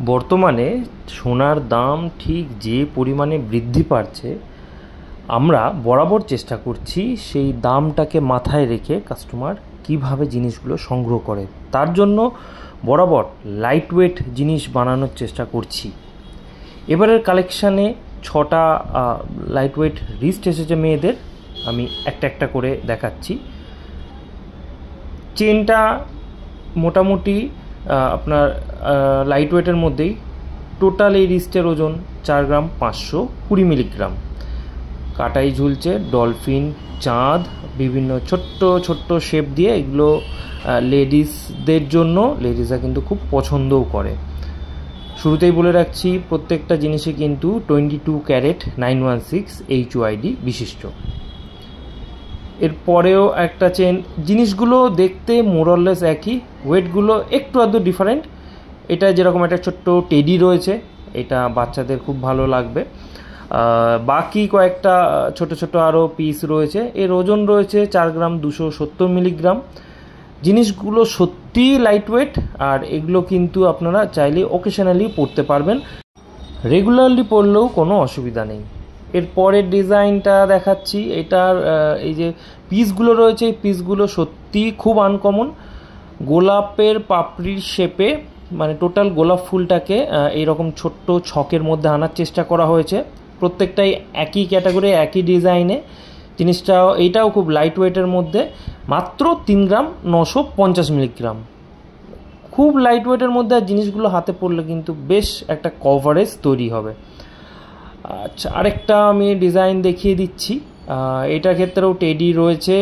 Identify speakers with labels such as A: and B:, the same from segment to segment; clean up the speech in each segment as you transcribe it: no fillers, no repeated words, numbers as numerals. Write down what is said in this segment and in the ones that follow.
A: বর্তমানে সোনার দাম ঠিক যে পরিমাণে বৃদ্ধি পাচ্ছে, আমরা বরাবর চেষ্টা করছি সেই দামটাকে মাথায় রেখে কাস্টমার কিভাবে জিনিসগুলো সংগ্রহ করে তার জন্য বরাবর লাইট ওয়েট জিনিস বানানোর চেষ্টা করছি। এবারের কালেকশানে 6টা লাইট ওয়েট রিস্ট এসেছে মেয়েদের, আমি একটা একটা করে দেখাচ্ছি। চেনটা মোটামুটি আপনার লাইট ওয়েটের মধ্যেই, টোটাল এই রিস্টের ওজন 4 গ্রাম 520 মিলিগ্রাম। কাটাই ঝুলছে ডলফিন, চাঁদ, বিভিন্ন ছোট্ট ছোট্ট শেপ দিয়ে। এগুলো লেডিসদের জন্য, লেডিসরা কিন্তু খুব পছন্দও করে। শুরুতেই বলে রাখছি, প্রত্যেকটা জিনিসে কিন্তু 22 ক্যারেট 916 HYD বিশিষ্ট। এরপরেও একটা চেন, জিনিসগুলো দেখতে মোরলেস একই, ওয়েটগুলো একটু আধটু ডিফারেন্ট। এটা যেরকম একটা ছোট্ট টেডি রয়েছে, এটা বাচ্চাদের খুব ভালো লাগবে। বাকি কয়েকটা ছোট ছোট আরও পিস রয়েছে, এর ওজন রয়েছে 4 গ্রাম 270 মিলিগ্রাম। জিনিসগুলো সত্যি লাইট ওয়েট, আর এগুলো কিন্তু আপনারা চাইলে ওকেশনালি পরতে পারবেন, রেগুলারলি পরলেও কোনো অসুবিধা নেই। এরপরের ডিজাইনটা দেখাচ্ছি। এটার এই যে পিসগুলো রয়েছে, এই পিসগুলো সত্যি খুব আনকমন। গোলাপের পাপড়ির শেপে, মানে টোটাল গোলাপ ফুলটাকে এইরকম ছোট্ট ছকের মধ্যে আনার চেষ্টা করা হয়েছে। প্রত্যেকটাই একই ক্যাটাগরি, একই ডিজাইনে। জিনিসটাও এইটাও খুব লাইট ওয়েটের মধ্যে, মাত্র 3 গ্রাম 950 মিলিগ্রাম। খুব লাইট ওয়েটের মধ্যে, আর জিনিসগুলো হাতে পড়লে কিন্তু বেশ একটা কভারেজ তৈরি হবে। আচ্ছা, আরেকটা আমি ডিজাইন দেখিয়ে দিচ্ছি। এটার ক্ষেত্রেও টেডি রয়েছে,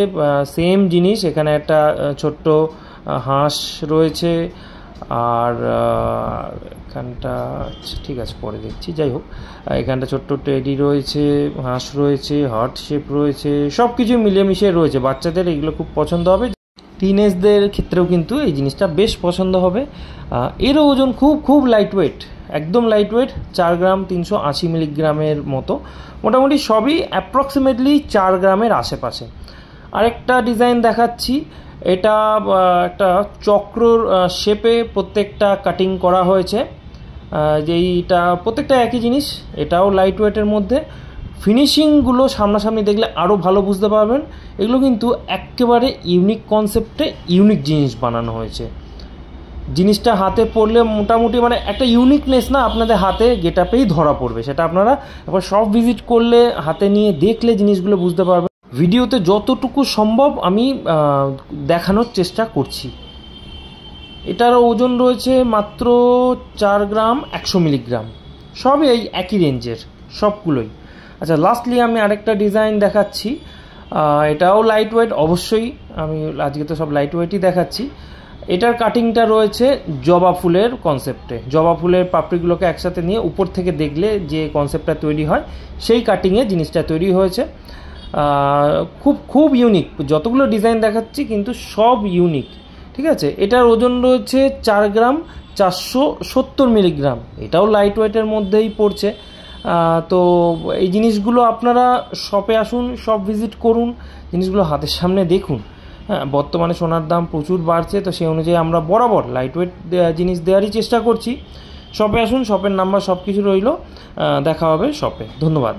A: সেম জিনিস। এখানে একটা ছোট্ট হাঁস রয়েছে, আর এখানটা ঠিক আছে পরে দেখছি। যাই হোক, এখানটা ছোট্ট টেডি রয়েছে, হাঁস রয়েছে, হার্ট শেপ রয়েছে, সব কিছু মিলেমিশে রয়েছে। বাচ্চাদের এগুলো খুব পছন্দ হবে, টিনেজদের ক্ষেত্রেও কিন্তু এই জিনিসটা বেশ পছন্দ হবে। এরও ওজন খুব খুব লাইট ওয়েট, একদম লাইট ওয়েট, 4 গ্রাম 380 মিলিগ্রামের মতো। মোটামুটি সবই অ্যাপ্রক্সিমেটলি 4 গ্রামের আশেপাশে। আরেকটা ডিজাইন দেখাচ্ছি। এটা একটা চক্রর শেপে প্রত্যেকটা কাটিং করা হয়েছে। যেইটা প্রত্যেকটা একই জিনিস, এটাও লাইট ওয়েটের মধ্যে। ফিনিশিংগুলো সামনাসামনি দেখলে আরও ভালো বুঝতে পারবেন। এগুলো কিন্তু একেবারে ইউনিক কনসেপ্টে ইউনিক জিনিস বানানো হয়েছে। জিনিসটা হাতে পড়লে মোটামুটি মানে একটা ইউনিকনেস না আপনাদের হাতে গেটআপেই ধরা পড়বে। সেটা আপনারা এবার সব ভিজিট করলে, হাতে নিয়ে দেখলে জিনিসগুলো বুঝতে পারবেন। ভিডিওতে যতটুকু সম্ভব আমি দেখানোর চেষ্টা করছি। এটার ওজন রয়েছে মাত্র 4 গ্রাম 100 মিলিগ্রাম। সবই এই একই রেঞ্জের সবগুলোই। আচ্ছা, লাস্টলি আমি আরেকটা ডিজাইন দেখাচ্ছি। এটাও লাইট ওয়েট অবশ্যই, আমি আজকে তো সব লাইট ওয়েটই দেখাচ্ছি। এটার কাটিংটা রয়েছে জবা ফুলের কনসেপ্টে। জবা ফুলের পাপড়িগুলোকে একসাথে নিয়ে উপর থেকে দেখলে যে কনসেপ্টটা তৈরি হয়, সেই কাটিংয়ে জিনিসটা তৈরি হয়েছে। খুব খুব ইউনিক। যতগুলো ডিজাইন দেখাচ্ছি কিন্তু সব ইউনিক, ঠিক আছে। এটার ওজন রয়েছে 4 গ্রাম 470 মিলিগ্রাম। এটাও লাইট ওয়েটের মধ্যেই পড়ছে। তো এই জিনিসগুলো আপনারা শপে আসুন, শপ ভিজিট করুন, জিনিসগুলো হাতের সামনে দেখুন। হ্যাঁ, বর্তমানে সোনার দাম প্রচুর বাড়ছে, তো সেই অনুযায়ী আমরা বরাবর লাইট ওয়েট জিনিস দেওয়ারই চেষ্টা করছি। শপে আসুন, শপের নাম্বার সব কিছু রইল। দেখা হবে শপে। ধন্যবাদ।